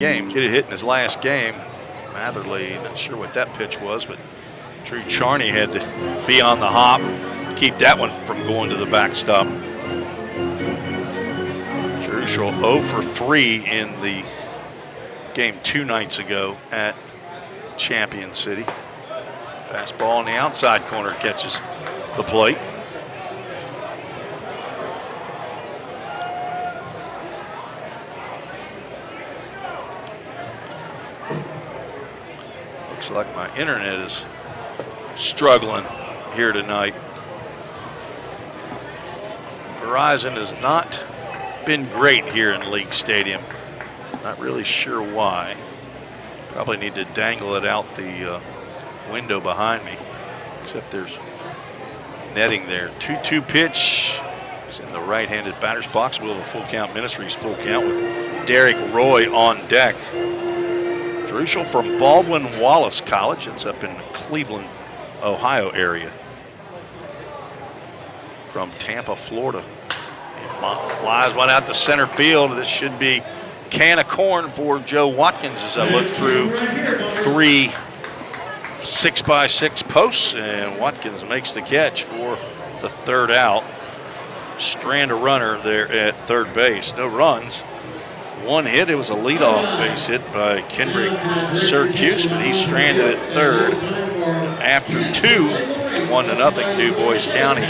game. Hit a hit in his last game. Matherly, not sure what that pitch was, but Drew Charney had to be on the hop to keep that one from going to the backstop. Jerusalem 0 for 3 in the game 2 nights ago at Champion City. Fastball in the outside corner catches the plate. Looks like my internet is struggling here tonight. Verizon has not been great here in League Stadium. Not really sure why. Probably need to dangle it out the window behind me, except there's netting there. 2-2 pitch. He's in the right-handed batter's box. We'll have a full count Ministries full count with Derek Roy on deck. Jerusalem from Baldwin Wallace College. It's up in Cleveland, Ohio area. From Tampa, Florida. And flies one out to center field. This should be can of corn for Joe Watkins as I look through 3 6x6 posts, and Watkins makes the catch for the third out. Strand a runner there at third base. No runs. One hit. It was a leadoff base hit by Kendrick Syracuse, but he's stranded at third. After 2, it's 1-0. DuBois County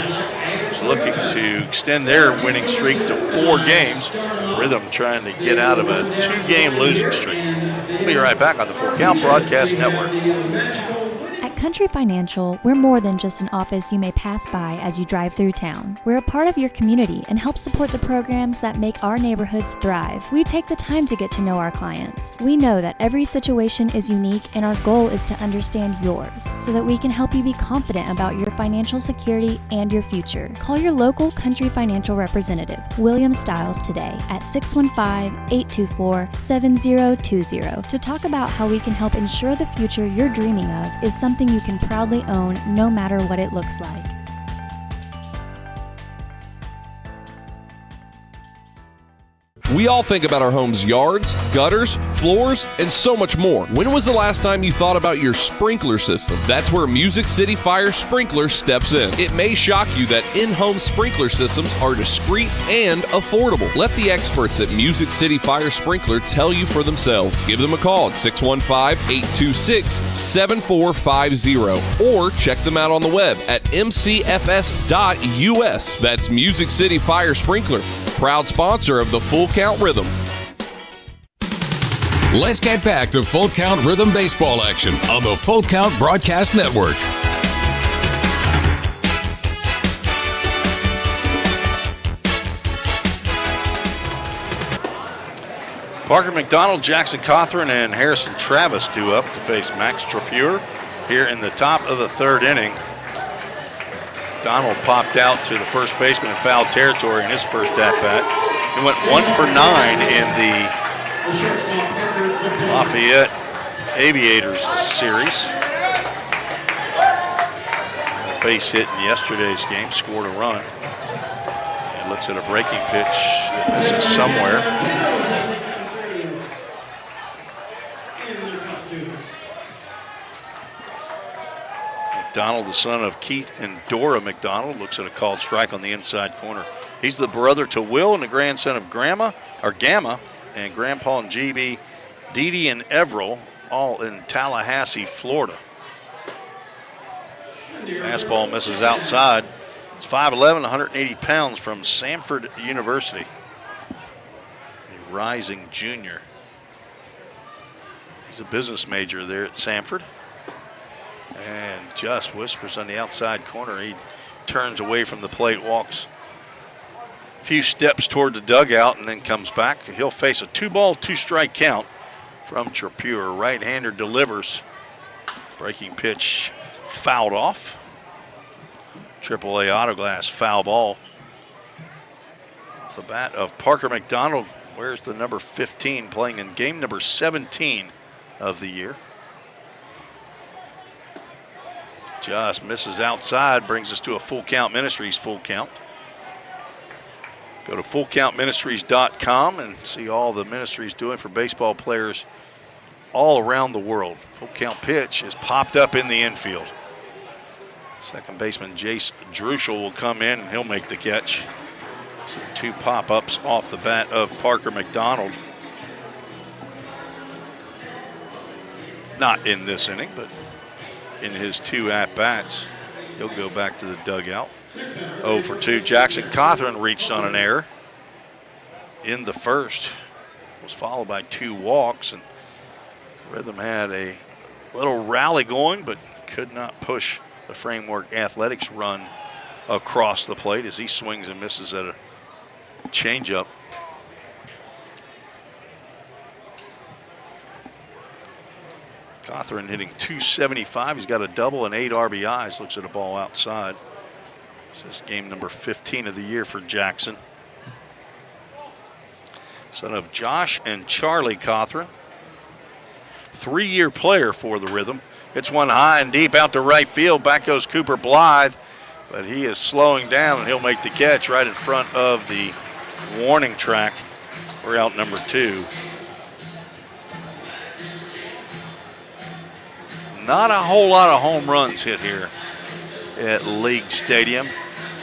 is looking to extend their winning streak to 4 games. Rhythm trying to get out of a 2-game losing streak. We'll be right back on the Full Count Broadcast Network. At Country Financial, we're more than just an office you may pass by as you drive through town. We're a part of your community and help support the programs that make our neighborhoods thrive. We take the time to get to know our clients. We know that every situation is unique, and our goal is to understand yours so that we can help you be confident about your financial security and your future. Call your local Country Financial representative, William Stiles, today at 615-824-7020 to talk about how we can help ensure the future you're dreaming of is something you can proudly own no matter what it looks like. We all think about our home's yards, gutters, floors, and so much more. When was the last time you thought about your sprinkler system? That's where Music City Fire Sprinkler steps in. It may shock you that in-home sprinkler systems are discreet and affordable. Let the experts at Music City Fire Sprinkler tell you for themselves. Give them a call at 615-826-7450 or check them out on the web at mcfs.us. That's Music City Fire Sprinkler, proud sponsor of the Full Count Rhythm. Let's get back to Full Count Rhythm baseball action on the Full Count Broadcast Network. Parker McDonald, Jackson Cawthorn, and Harrison Travis due up to face Max Trapure here in the top of the 3rd inning. Donald popped out to the first baseman in foul territory in his first at-bat. He went 1 for 9 in the Lafayette Aviators series. Base hit in yesterday's game, scored a run. And looks at a breaking pitch that misses somewhere. McDonald, the son of Keith and Dora McDonald, looks at a called strike on the inside corner. He's the brother to Will and the grandson of Gamma, and Grandpa and GB, Dee Dee and Everett, all in Tallahassee, Florida. Fastball misses outside. It's 5'11", 180 pounds from Samford University. A rising junior. He's a business major there at Samford. And just whispers on the outside corner. He turns away from the plate, walks a few steps toward the dugout, and then comes back. He'll face a 2-ball, 2-strike count from Trapure. Right-hander delivers. Breaking pitch fouled off. AAA Autoglass foul ball. Off the bat of Parker McDonald. Where's the number 15 playing in game number 17 of the year. Just misses outside, brings us to a full count Ministries full count. Go to fullcountministries.com and see all the ministries doing for baseball players all around the world. Full count pitch is popped up in the infield. Second baseman Jace Druschel will come in and he'll make the catch. So 2 pop-ups off the bat of Parker McDonald. Not in this inning, but in his 2 at-bats. He'll go back to the dugout. 0 for 2. Jackson Cothran reached on an error in the first. Was followed by 2 walks, and Rhythm had a little rally going, but could not push the Framework Athletics run across the plate as he swings and misses at a changeup. Cothran hitting .275. He's got a double and 8 RBIs. Looks at a ball outside. This is game number 15 of the year for Jackson. Son of Josh and Charlie Cothran. 3-year player for the Rhythm. Hits one high and deep out to right field. Back goes Cooper Blythe, but he is slowing down and he'll make the catch right in front of the warning track for out number 2. Not a whole lot of home runs hit here at League Stadium.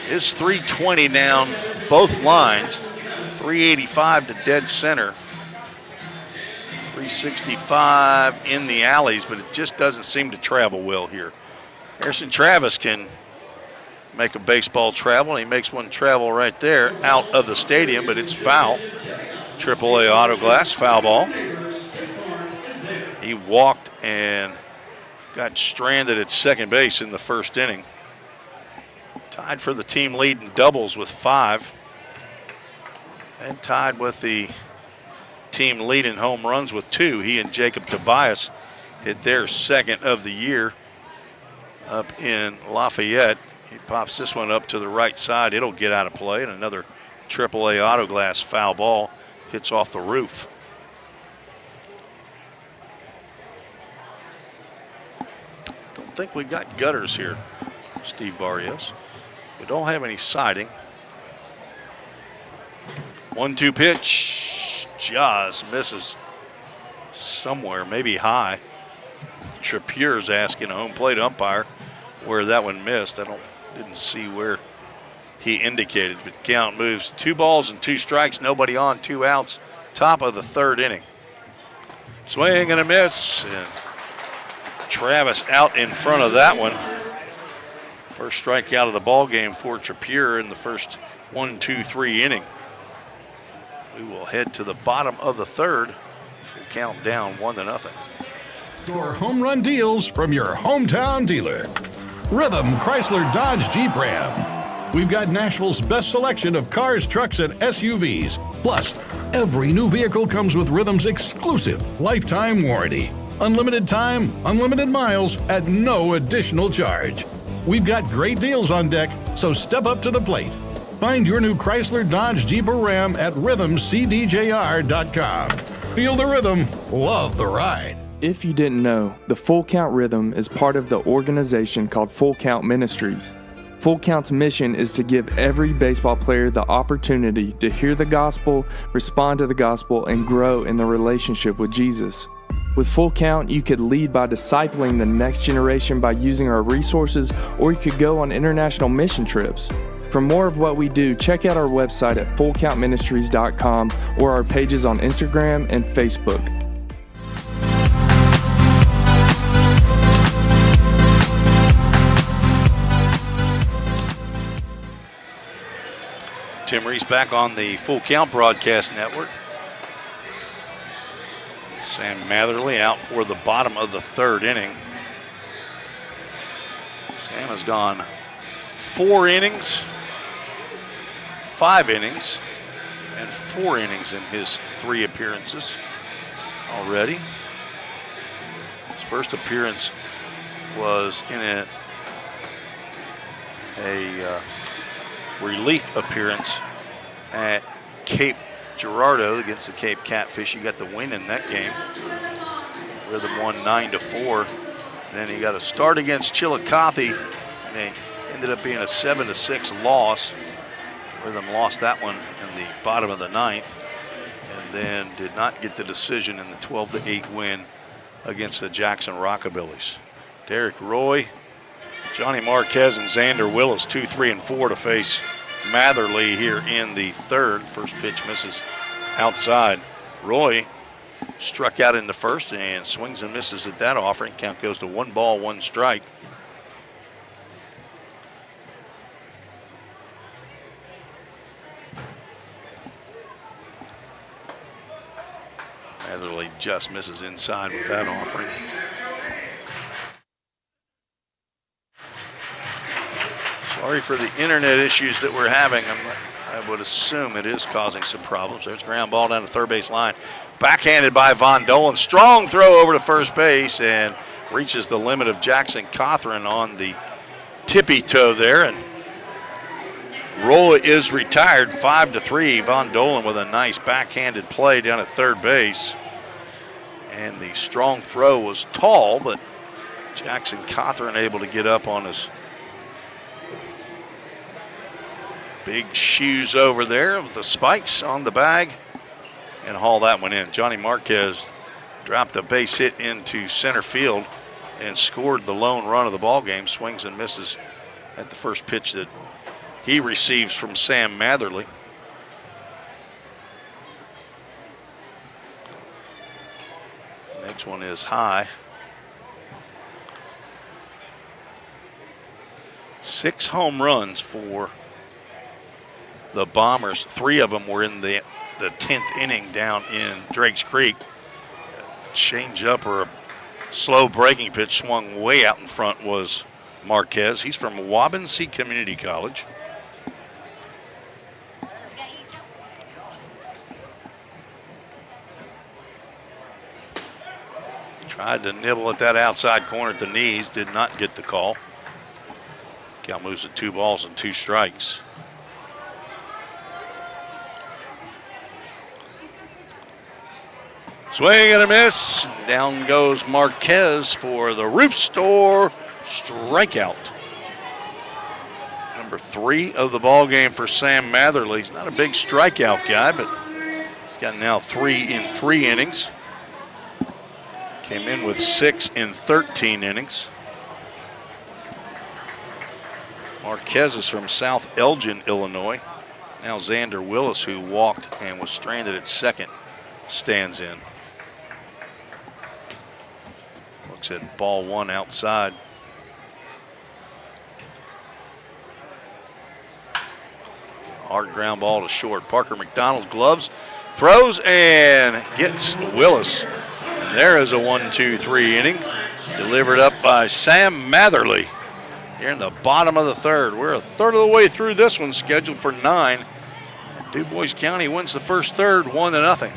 It's 320 down both lines, 385 to dead center, 365 in the alleys, but it just doesn't seem to travel well here. Harrison Travis can make a baseball travel, and he makes one travel right there out of the stadium, but it's foul. AAA auto glass, foul ball. He walked and got stranded at second base in the first inning. Tied for the team lead in doubles with 5. And tied with the team lead in home runs with 2. He and Jacob Tobias hit their second of the year up in Lafayette. He pops this one up to the right side. It'll get out of play, and another AAA auto glass foul ball hits off the roof. Don't think we got gutters here, Steve Barrios. We don't have any siding. 1-2 pitch. Just misses somewhere, maybe high. Trapier's asking a home plate umpire where that one missed. Didn't see where he indicated, but the count moves 2 balls and 2 strikes, nobody on, 2 outs, top of the 3rd inning. Swing and a miss, and Travis out in front of that one. First strikeout of the ball game for Trappier in the first 1-2-3 inning. We will head to the bottom of the 3rd. Full count down 1-0. Your home run deals from your hometown dealer. Rhythm Chrysler Dodge Jeep Ram. We've got Nashville's best selection of cars, trucks, and SUVs. Plus, every new vehicle comes with Rhythm's exclusive lifetime warranty. Unlimited time, unlimited miles at no additional charge. We've got great deals on deck, so step up to the plate. Find your new Chrysler Dodge Jeep or Ram at rhythmcdjr.com. Feel the rhythm, love the ride. If you didn't know, the Full Count Rhythm is part of the organization called Full Count Ministries. Full Count's mission is to give every baseball player the opportunity to hear the gospel, respond to the gospel, and grow in the relationship with Jesus. With Full Count, you could lead by discipling the next generation by using our resources, or you could go on international mission trips. For more of what we do, check out our website at fullcountministries.com or our pages on Instagram and Facebook. Tim Reese back on the Full Count Broadcast Network. Sam Matherly out for the bottom of the 3rd inning. Sam has gone 4 innings, 5 innings, and 4 innings in his 3 appearances already. His first appearance was in a relief appearance at Cape Girardeau against the Cape Catfish. He got the win in that game. Rhythm won 9-4. Then he got a start against Chillicothe, and they ended up being a 7-6 loss. Rhythm lost that one in the bottom of the ninth, and then did not get the decision in the 12-8 win against the Jackson Rockabillys. Derek Roy, Johnny Marquez, and Xander Willis, 2, 3, and 4 to face Matherly here in the third. First pitch misses outside. Roy struck out in the first and swings and misses at that offering. Count goes to 1 ball, 1 strike. Matherly just misses inside with that offering. Sorry for the internet issues that we're having. I would assume it is causing some problems. There's a ground ball down the third base line. Backhanded by Von Dolan. Strong throw over to first base and reaches the limit of Jackson Cothran on the tippy toe there. And Roy is retired 5-3. Von Dolan with a nice backhanded play down at third base. And the strong throw was tall, but Jackson Cothran able to get up on his big shoes over there with the spikes on the bag and haul that one in. Johnny Marquez dropped a base hit into center field and scored the lone run of the ball game. Swings and misses at the first pitch that he receives from Sam Matherly. Next one is high. 6 home runs for the Bombers. 3 of them were in the 10th inning down in Drakes Creek. Change up or a slow breaking pitch swung way out in front was Marquez. He's from Waubonsee Community College. Tried to nibble at that outside corner at the knees, did not get the call. Count moves to 2 balls and 2 strikes. Swing and a miss. Down goes Marquez for the Roof Store strikeout. Number 3 of the ball game for Sam Matherly. He's not a big strikeout guy, but he's got now 3 in 3 innings. Came in with 6 in 13 innings. Marquez is from South Elgin, Illinois. Now Xander Willis, who walked and was stranded at second, stands in. Looks at ball 1 outside. Hard ground ball to short. Parker McDonald's gloves, throws and gets Willis. And there is a 1-2-3 inning delivered up by Sam Matherly here in the bottom of the third. We're a third of the way through this one, scheduled for 9. DuBois County wins the first third 1-0.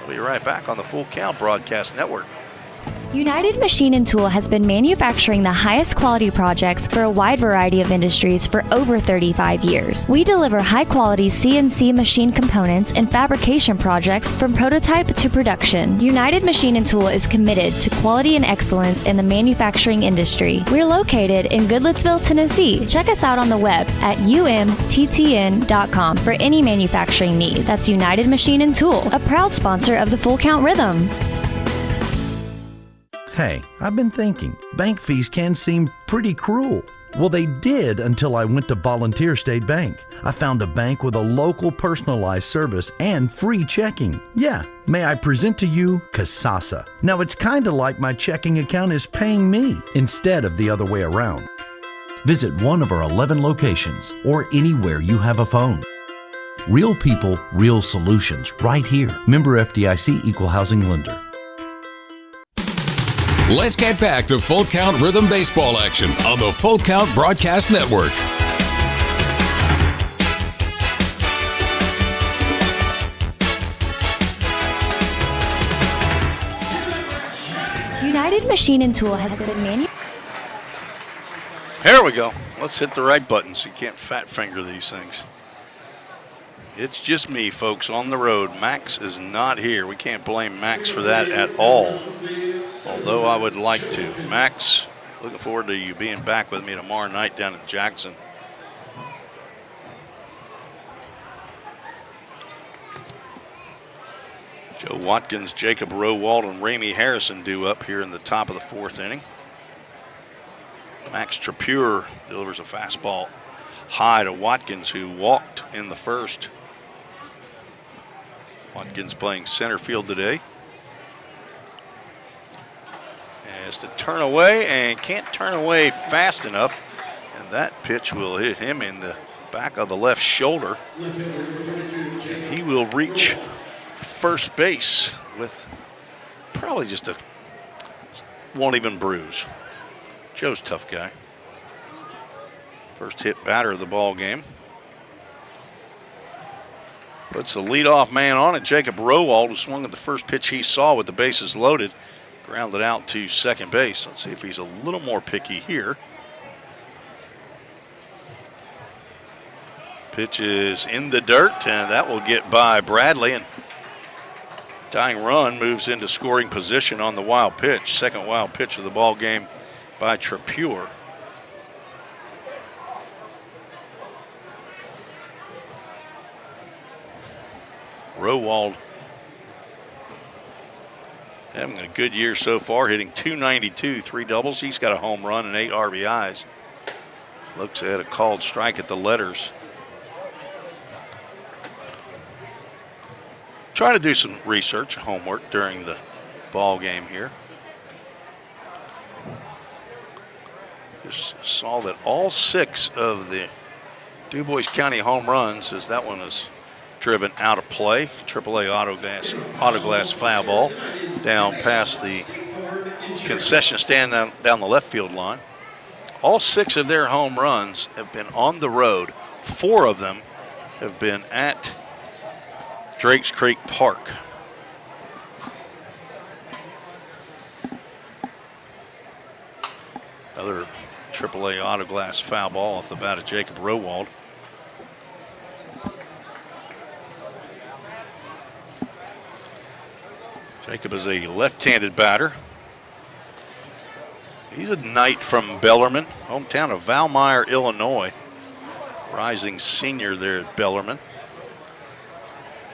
We'll be right back on the Full Count Broadcast Network. United Machine & Tool has been manufacturing the highest quality projects for a wide variety of industries for over 35 years. We deliver high-quality CNC machine components and fabrication projects from prototype to production. United Machine & Tool is committed to quality and excellence in the manufacturing industry. We're located in Goodlettsville, Tennessee. Check us out on the web at umttn.com for any manufacturing need. That's United Machine & Tool, a proud sponsor of the Full Count Rhythm. Hey, I've been thinking, bank fees can seem pretty cruel. Well, they did until I went to Volunteer State Bank. I found a bank with a local personalized service and free checking. Yeah, may I present to you Kasasa. Now, it's kind of like my checking account is paying me instead of the other way around. Visit one of our 11 locations or anywhere you have a phone. Real people, real solutions right here. Member FDIC Equal Housing Lender. Let's get back to Full Count Rhythm baseball action on the Full Count Broadcast Network. United Machine & Tool has been Here we go. Let's hit the right button so you can't fat finger these things. It's just me, folks, on the road. Max is not here. We can't blame Max for that at all, although I would like to. Max, looking forward to you being back with me tomorrow night down in Jackson. Joe Watkins, Jacob Rowald, and Ramey Harrison due up here in the top of the 4th inning. Max Trapure delivers a fastball high to Watkins, who walked in the 1st. Watkins playing center field today. Has to turn away and can't turn away fast enough. And that pitch will hit him in the back of the left shoulder. And he will reach first base with probably just won't even bruise. Joe's a tough guy. First hit batter of the ball game. Puts the leadoff man on it. Jacob Rowald, who swung at the first pitch he saw with the bases loaded, grounded out to second base. Let's see if he's a little more picky here. Pitch is in the dirt, and that will get by Bradley. And tying run moves into scoring position on the wild pitch. Second wild pitch of the ball game by Trapure. Rowald having a good year so far, hitting .292, 3 doubles. He's got a home run and 8 RBIs. Looks at a called strike at the letters. Try to do some research, homework during the ball game here. Just saw that all 6 of the DuBois County home runs, as that one is driven out of play. AAA auto glass foul ball down past the concession stand down the left field line. All 6 of their home runs have been on the road. 4 of them have been at Drakes Creek Park. Another AAA auto glass foul ball off the bat of Jacob Rowald. Jacob is a left-handed batter. He's a Knight from Bellarmine, hometown of Valmeyer, Illinois. Rising senior there at Bellarmine.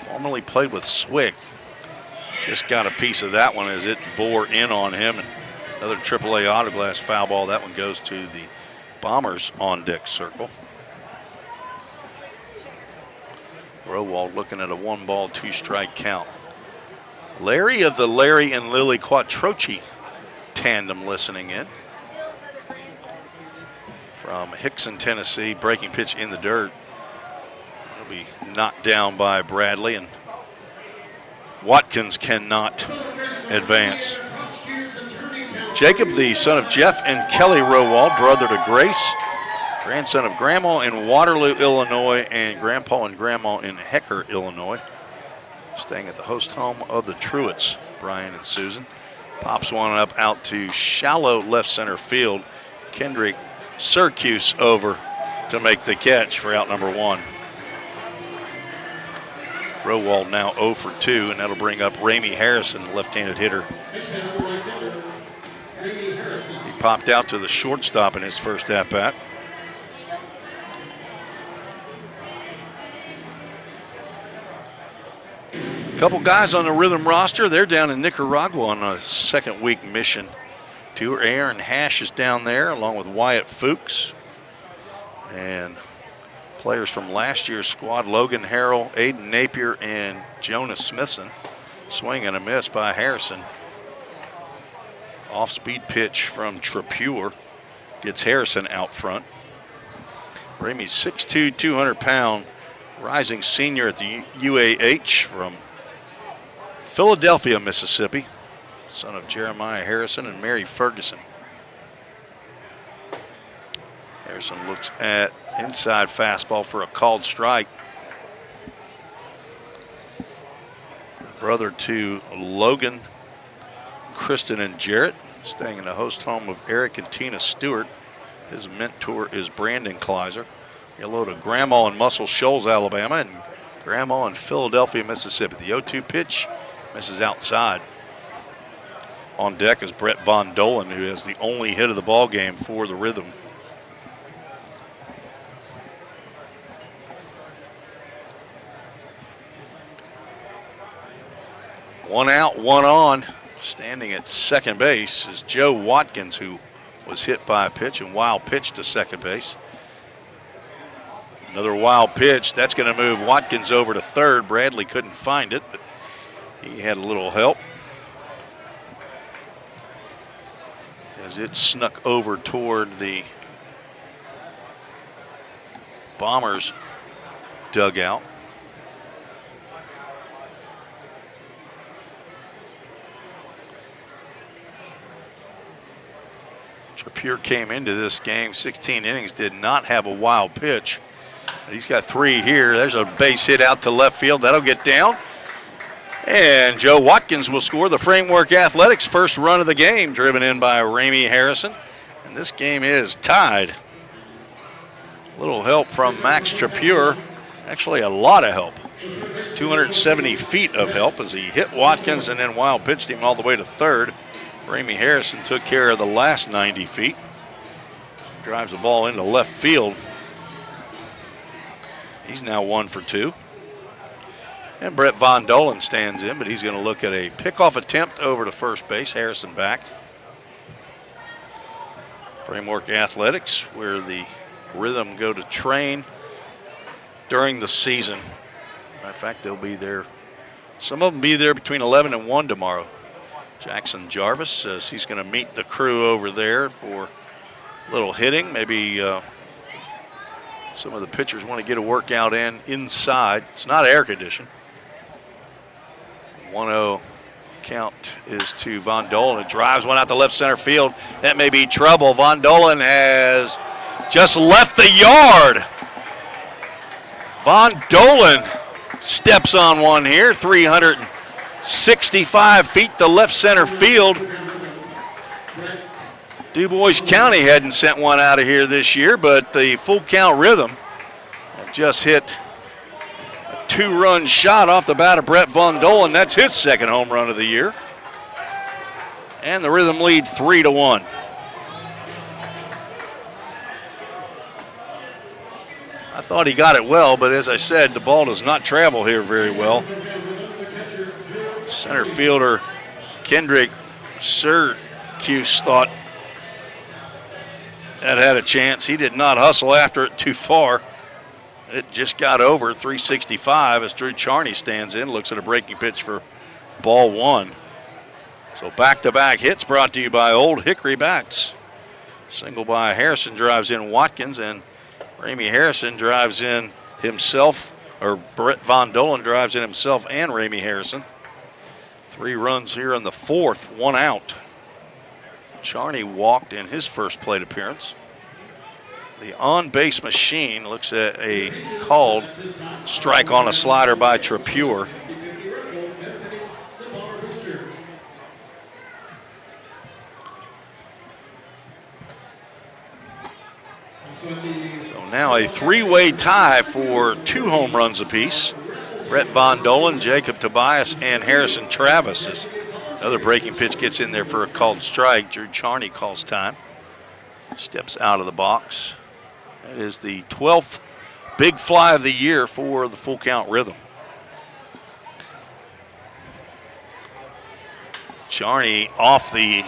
Formerly played with Swig. Just got a piece of that one as it bore in on him. And another AAA auto glass foul ball. That one goes to the Bombers on deck circle. Rowald looking at a 1-ball, 2-strike count. Larry of the Larry and Lily Quattrochi tandem listening in. From Hickson, Tennessee, breaking pitch in the dirt. It'll be knocked down by Bradley, and Watkins cannot advance. Jacob, the son of Jeff and Kelly Rowald, brother to Grace, grandson of Grandma in Waterloo, Illinois, and Grandpa and Grandma in Hecker, Illinois. Staying at the host home of the Truitts, Brian and Susan. Pops one up out to shallow left center field. Kendrick Syracuse over to make the catch for out number 1. Rowald now 0 for 2, and that'll bring up Ramey Harrison, the left-handed hitter. He popped out to the shortstop in his first at-bat. Couple guys on the Rhythm roster. They're down in Nicaragua on a second-week mission tour. Aaron Hash is down there along with Wyatt Fuchs. And players from last year's squad, Logan Harrell, Aiden Napier, and Jonas Smithson. Swing and a miss by Harrison. Off-speed pitch from Trapure gets Harrison out front. Ramey's 6'2", 200-pound rising senior at the UAH from Philadelphia, Mississippi, son of Jeremiah Harrison and Mary Ferguson. Harrison looks at inside fastball for a called strike. Brother to Logan, Kristen, and Jarrett, staying in the host home of Eric and Tina Stewart. His mentor is Brandon Kleiser. Hello to Grandma in Muscle Shoals, Alabama, and Grandma in Philadelphia, Mississippi. The 0-2 pitch misses outside. On deck is Brett Von Dolan, who has the only hit of the ball game for the Rhythm. One out, one on. Standing at second base is Joe Watkins, who was hit by a pitch and wild pitch to second base. Another wild pitch. That's going to move Watkins over to third. Bradley couldn't find it, but he had a little help as it snuck over toward the Bombers dugout. Trappier came into this game, 16 innings, did not have a wild pitch. He's got 3 here. There's a base hit out to left field. That'll get down. And Joe Watkins will score the Framework Athletics first run of the game, driven in by Ramey Harrison. And this game is tied. A little help from Max Trappier. Actually, a lot of help. 270 feet of help as he hit Watkins and then wild pitched him all the way to third. Ramey Harrison took care of the last 90 feet. Drives the ball into left field. He's now 1 for 2. And Brett Von Dolan stands in, but he's going to look at a pickoff attempt over to first base. Harrison back. Framework Athletics, where the Rhythm go to train during the season. Matter of fact, they'll be there. Some of them be there between 11 and 1 tomorrow. Jackson Jarvis says he's going to meet the crew over there for a little hitting. Maybe some of the pitchers want to get a workout in inside. It's not air conditioned. 1-0 count is to Von Dolan. It drives one out to left center field. That may be trouble. Von Dolan has just left the yard. Von Dolan steps on one here. 365 feet to left center field. DuBois County hadn't sent one out of here this year, but the Full Count Rhythm have just hit a 2-run shot off the bat of Brett Von Dolan. That's his second home run of the year. And the Rhythm lead 3-1. I thought he got it well, but as I said, the ball does not travel here very well. Center fielder Kendrick Syracuse thought that had a chance. He did not hustle after it too far. It just got over 365 as Drew Charney stands in, looks at a breaking pitch for ball 1. So back-to-back hits brought to you by Old Hickory Bats. Single by Harrison drives in Watkins, and Ramey Harrison drives in himself, or Brett Von Dolan drives in himself and Ramey Harrison. 3 runs here in the 4th, 1 out. Charney walked in his first plate appearance. The on-base machine looks at a called strike on a slider by Trappier. So now a 3-way tie for 2 home runs apiece. Brett Von Dolan, Jacob Tobias, and Harrison Travis. Another breaking pitch gets in there for a called strike. Drew Charney calls time. Steps out of the box. That is the 12th big fly of the year for the Full Count Rhythm. Charney off the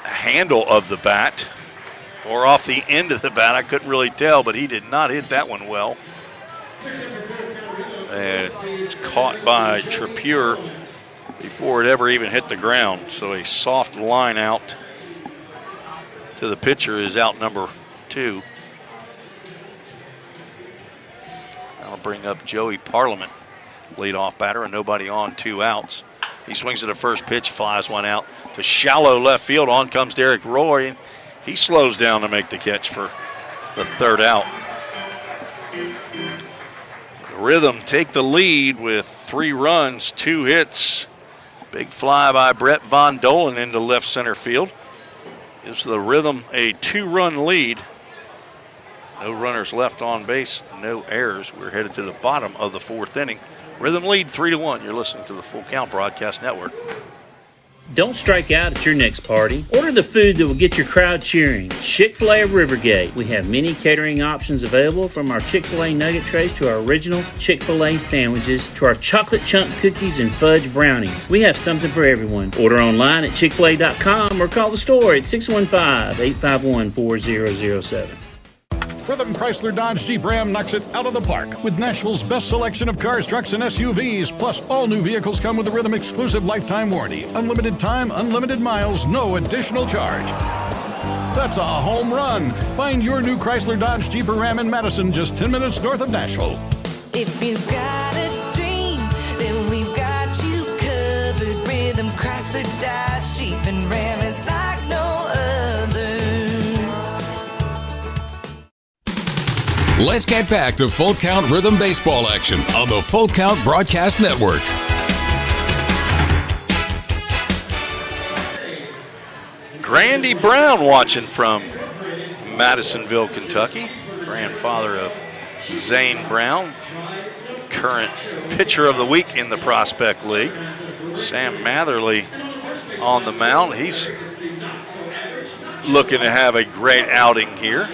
handle of the bat, or off the end of the bat. I couldn't really tell, but he did not hit that one well. And it's caught by Trappier before it ever even hit the ground. So a soft line out to the pitcher is out number 2. That'll bring up Joey Parliament, leadoff batter, and nobody on, 2 outs. He swings at the first pitch, flies one out to shallow left field. On comes Derek Roy, and he slows down to make the catch for the 3rd out. The Rhythm take the lead with 3 runs, 2 hits. Big fly by Brett Von Dolan into left center field. Gives the Rhythm a 2-run lead. No runners left on base, no errors. We're headed to the bottom of the 4th inning. Rhythm lead 3-1. You're listening to the Full Count Broadcast Network. Don't strike out at your next party. Order the food that will get your crowd cheering. Chick-fil-A of Rivergate. We have many catering options available, from our Chick-fil-A nugget trays to our original Chick-fil-A sandwiches to our chocolate chunk cookies and fudge brownies. We have something for everyone. Order online at chickfil-a.com or call the store at 615-851-4007. Rhythm Chrysler Dodge Jeep Ram knocks it out of the park with Nashville's best selection of cars, trucks, and SUVs. Plus, all new vehicles come with a Rhythm exclusive lifetime warranty. Unlimited time, unlimited miles, no additional charge. That's a home run. Find your new Chrysler Dodge Jeep or Ram in Madison, just 10 minutes north of Nashville. If you've got a dream, then we've got you covered. Rhythm Chrysler Dodge Jeep and Ram is like no other. Let's get back to Full Count Rhythm baseball action on the Full Count Broadcast Network. Grandy Brown watching from Madisonville, Kentucky. Grandfather of Zane Brown, current pitcher of the week in the Prospect League. Sam Matherly on the mound. He's looking to have a great outing here.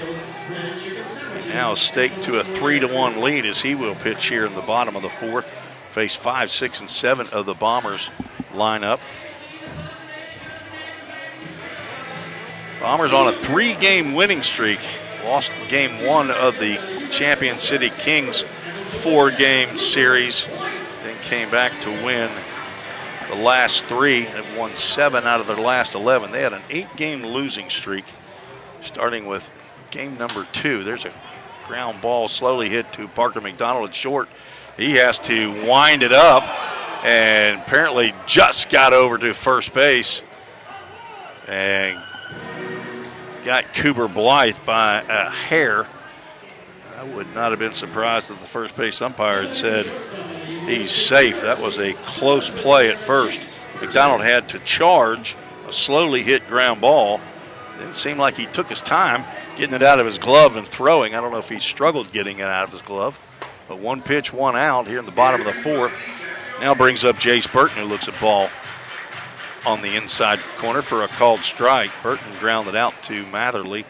Now staked to a 3-1 lead as he will pitch here in the bottom of the fourth. Face 5, 6, and 7 of the Bombers lineup. Bombers on a 3-game winning streak. Lost game 1 of the Champion City Kings 4-game series. Then came back to win the last 3. Have won 7 out of their last 11. They had an 8-game losing streak, starting with game number 2. There's a ground ball slowly hit to Parker McDonald at short. He has to wind it up and apparently just got over to first base and got Cooper Blythe by a hair. I would not have been surprised if the first base umpire had said he's safe. That was a close play at first. McDonald had to charge a slowly hit ground ball. Didn't seem like he took his time getting it out of his glove and throwing. I don't know if he struggled getting it out of his glove. But 1 pitch, 1 out here in the bottom of the fourth. Now brings up Jace Burton, who looks at ball on the inside corner for a called strike. Burton grounded out to Matherly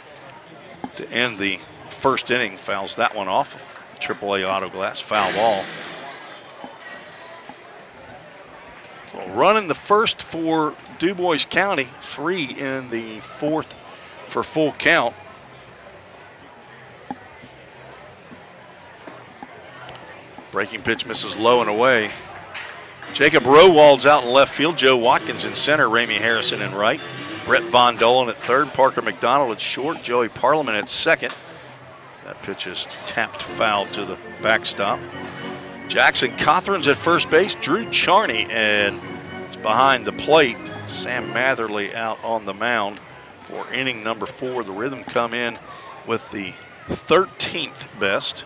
to end the first inning. Fouls that one off. AAA Auto Glass foul ball. Well, running the first for DuBois County, 3 in the fourth for Full Count. Breaking pitch misses low and away. Jacob Rowald's out in left field. Joe Watkins in center. Ramey Harrison in right. Brett Von Dolan at third. Parker McDonald at short. Joey Parliament at second. That pitch is tapped foul to the backstop. Jackson Cothran's at first base. Drew Charney and it's behind the plate. Sam Matherly out on the mound for inning number 4. The Rhythm come in with the 13th best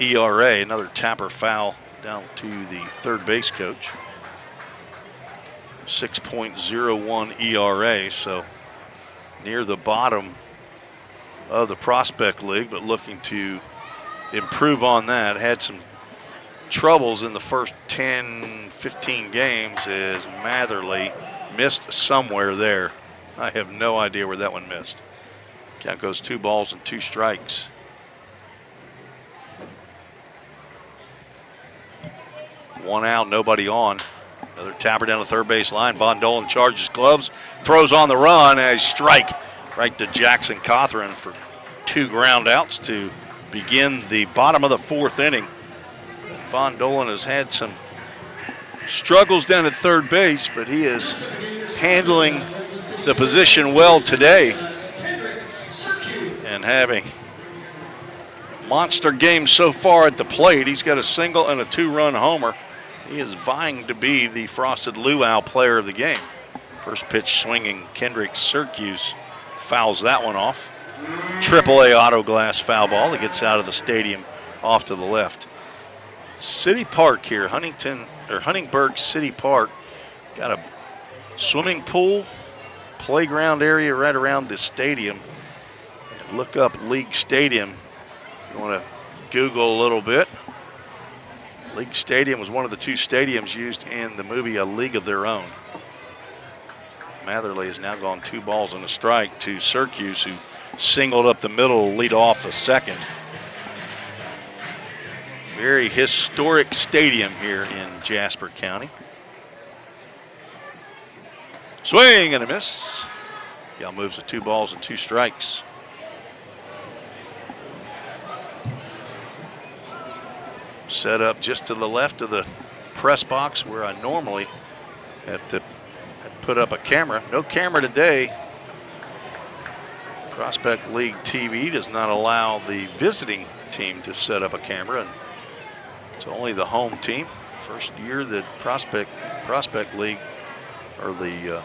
ERA. Another tapper foul down to the third base coach. 6.01 ERA, so near the bottom of the Prospect League, but looking to improve on that. Had some troubles in the first 10, 15 games as Matherly missed somewhere there. I have no idea where that one missed. Count goes 2 balls and 2 strikes. One out, nobody on. Another tapper down the third base line. Von Dolan charges gloves, throws on the run, a strike right to Jackson Cothran for 2 ground outs to begin the bottom of the fourth inning. Von Dolan has had some struggles down at third base, but he is handling the position well today and having monster games so far at the plate. He's got a single and a 2-run homer. He is vying to be the Frosted Luau player of the game. First pitch swinging, Kendrick Syracuse fouls that one off. AAA Auto Glass foul ball that gets out of the stadium off to the left. City Park here, Huntingburg City Park. Got a swimming pool, playground area right around the stadium. And look up League Stadium. You want to Google a little bit. League Stadium was one of the 2 stadiums used in the movie A League of Their Own. Matherly has now gone 2 balls and a strike to Syracuse, who singled up the middle to lead off a second. Very historic stadium here in Jasper County. Swing and a miss. Gal moves to 2 balls and 2 strikes. Set up just to the left of the press box where I normally have to put up a camera. No camera today. Prospect League TV does not allow the visiting team to set up a camera, and it's only the home team. First year that Prospect League or the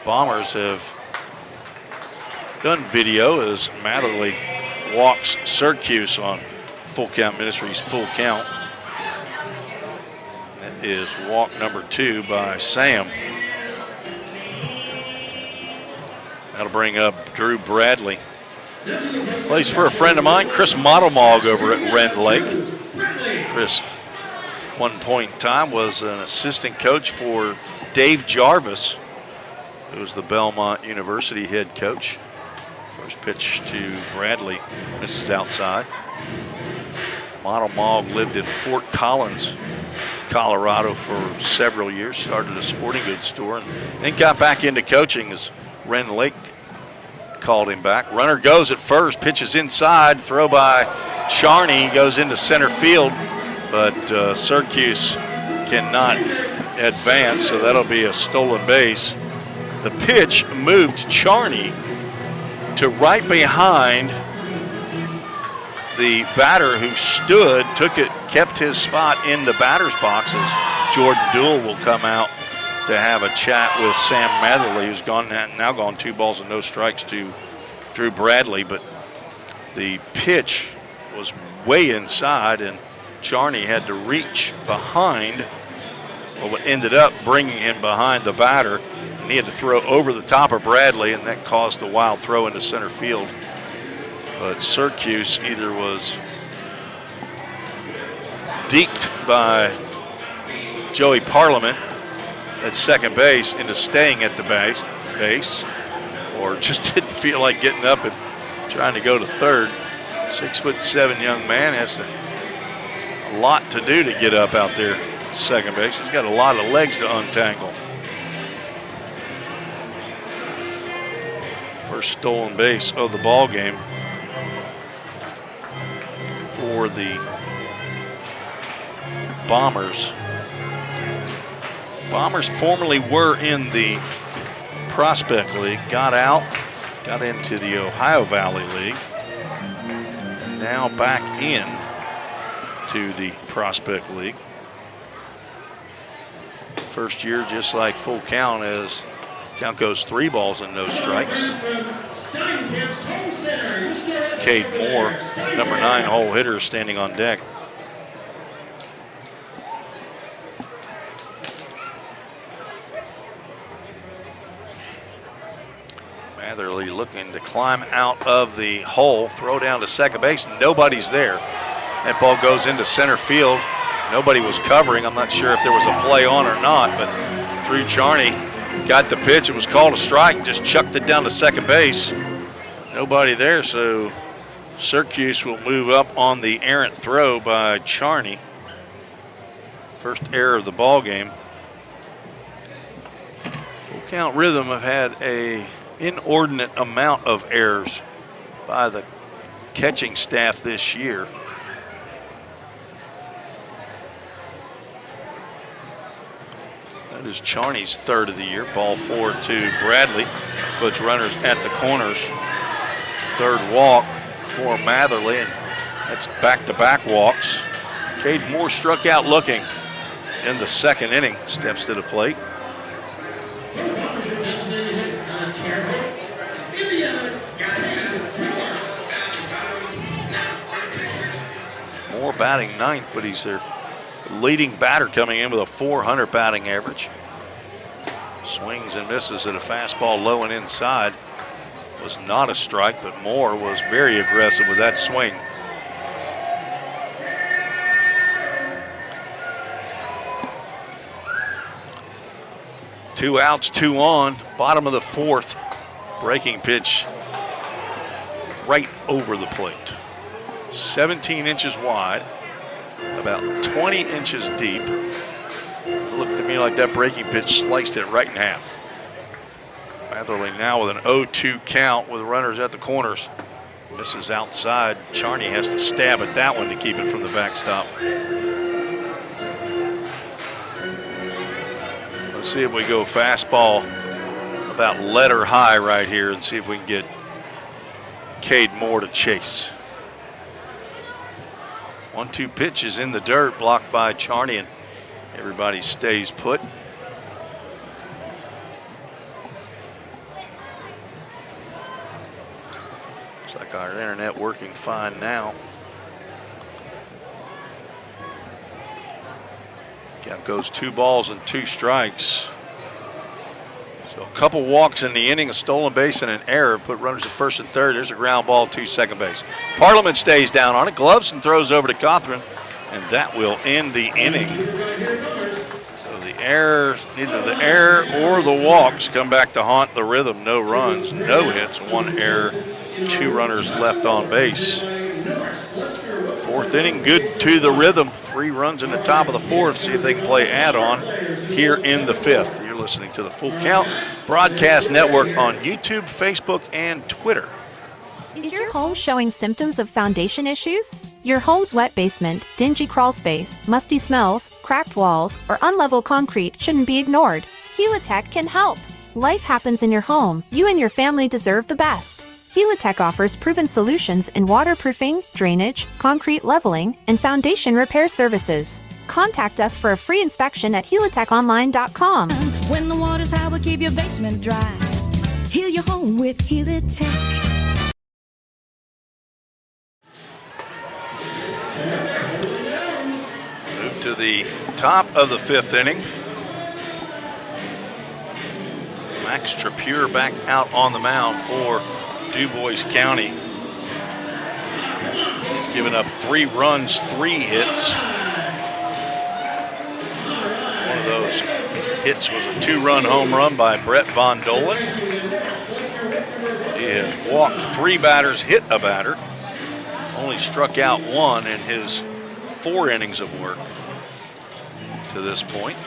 Bombers have done video as Matherly walks Syracuse on Full Count Ministries Full Count. That is walk number 2 by Sam. That'll bring up Drew Bradley. Plays for a friend of mine, Chris Modelmog over at Rend Lake. Chris, one point in time, was an assistant coach for Dave Jarvis, who was the Belmont University head coach. First pitch to Bradley, misses outside. Modelmog lived in Fort Collins, Colorado for several years, started a sporting goods store, and then got back into coaching as Rend Lake called him back. Runner goes at first, pitches inside, throw by Charney, goes into center field, but Syracuse cannot advance, so that'll be a stolen base. The pitch moved Charney to right behind the batter who stood, took it, kept his spot in the batter's boxes. Jordan Duell will come out to have a chat with Sam Matherly, who's now gone 2 balls and no strikes to Drew Bradley, but the pitch was way inside and Charney had to reach behind, well, what ended up bringing him behind the batter, and he had to throw over the top of Bradley, and that caused the wild throw into center field. But Syracuse either was deked by Joey Parliament at second base into staying at the base, or just didn't feel like getting up and trying to go to third. 6'7" young man has a lot to do to get up out there at second base. He's got a lot of legs to untangle. First stolen base of the ball game for the Bombers. Bombers formerly were in the Prospect League, got into the Ohio Valley League, and now back in to the Prospect League. First year, just like Full Count, as count goes 3 balls and no strikes. Cade Moore, number 9 hole hitter, standing on deck. Matherly looking to climb out of the hole, throw down to second base. Nobody's there. That ball goes into center field. Nobody was covering. I'm not sure if there was a play on or not, but Drew Charney got the pitch. It was called a strike, just chucked it down to second base. Nobody there, so Syracuse will move up on the errant throw by Charney. First error of the ball game. Full Count Rhythm have had a inordinate amount of errors by the catching staff this year. That is Charney's 3rd of the year. Ball forward to Bradley. Puts runners at the corners. 3rd walk for Matherly, and that's back-to-back walks. Cade Moore struck out looking in the 2nd inning. Steps to the plate. Moore batting 9th, but he's their leading batter, coming in with a .400 batting average. Swings and misses at a fastball low and inside. Was not a strike, but Moore was very aggressive with that swing. 2 outs, 2 on. Bottom of the 4th. Breaking pitch right over the plate. 17 inches wide, about 20 inches deep. It looked to me like that breaking pitch sliced it right in half. Matherly now with an 0-2 count with runners at the corners. Misses outside. Charney has to stab at that one to keep it from the backstop. Let's see if we go fastball about letter high right here and see if we can get Cade Moore to chase. 1-2 pitch is in the dirt, blocked by Charney, and everybody stays put. Looks like our internet working fine now. Count goes 2 balls and 2 strikes. So a couple walks in the inning, a stolen base and an error put runners at first and third. There's a ground ball to second base. Parliament stays down on it, gloves and throws over to Cothran, and that will end the inning. So the error, neither the error or the walks come back to haunt the Rhythm. No runs, no hits, 1 error, 2 runners left on base. 4th inning, good to the Rhythm. 3 runs in the top of the 4th. See if they can play add-on here in the 5th. You're listening to the Full Count Broadcast Network on YouTube, Facebook, and Twitter. Is your home showing symptoms of foundation issues? Your home's wet basement, dingy crawl space, musty smells, cracked walls, or unlevel concrete shouldn't be ignored. Helitech can help. Life happens in your home. You and your family deserve the best. Helitech offers proven solutions in waterproofing, drainage, concrete leveling, and foundation repair services. Contact us for a free inspection at helitechonline.com. When the water's high, we'll keep your basement dry. Heal your home with Helitech. Move to the top of the 5th inning. Max Trapure back out on the mound for DuBois County. He's given up 3 runs, 3 hits. One of those hits was a 2-run home run by Brett Von Dolan. He has walked 3 batters, hit a batter, only struck out 1 in his 4 innings of work to this point.